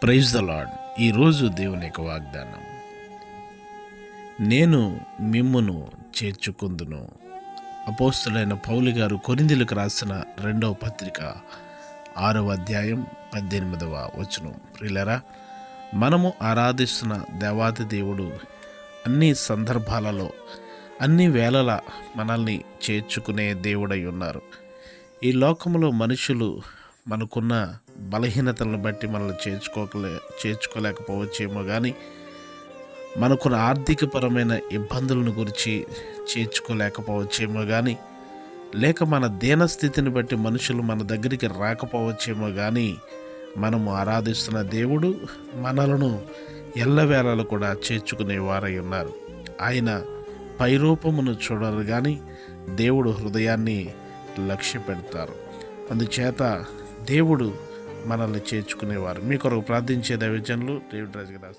Praise the lord. ఈరోజు దేవుని యొక్క వాగ్దానం, నేను మిమ్మును చేర్చుకుందును. అపోస్తులైన పౌలు గారు కొరింథీయులకు రాసిన 2వ పత్రిక 6వ అధ్యాయం 18వ వచనం. ప్రియులారా, మనము ఆరాధిస్తున్న దేవాది దేవుడు అన్ని సందర్భాలలో, అన్ని వేళల మనల్ని చేర్చుకునే దేవుడై ఉన్నారు. ఈ లోకంలో మనుషులు మనకున్న బలహీనతలను బట్టి మనల్ని చేర్చుకోలేకపోవచ్చేమో, కానీ మనకున్న ఆర్థికపరమైన ఇబ్బందులను గురించి చేర్చుకోలేకపోవచ్చేమో, కానీ లేక మన దీనస్థితిని బట్టి మనుషులు మన దగ్గరికి రాకపోవచ్చేమో, కానీ మనము ఆరాధిస్తున్న దేవుడు మనలను ఎల్లవేళలు కూడా చేర్చుకునేవారై ఉన్నారు. ఆయన పైరూపమును చూడరు, కానీ దేవుడు హృదయాన్ని లక్ష్య పెడతారు. అందుచేత దేవుడు మనల్ని చేర్చుకునేవారు. మీ కొరకు ప్రార్థించే దైవజనులు డేవిడ్ రాజు గారు.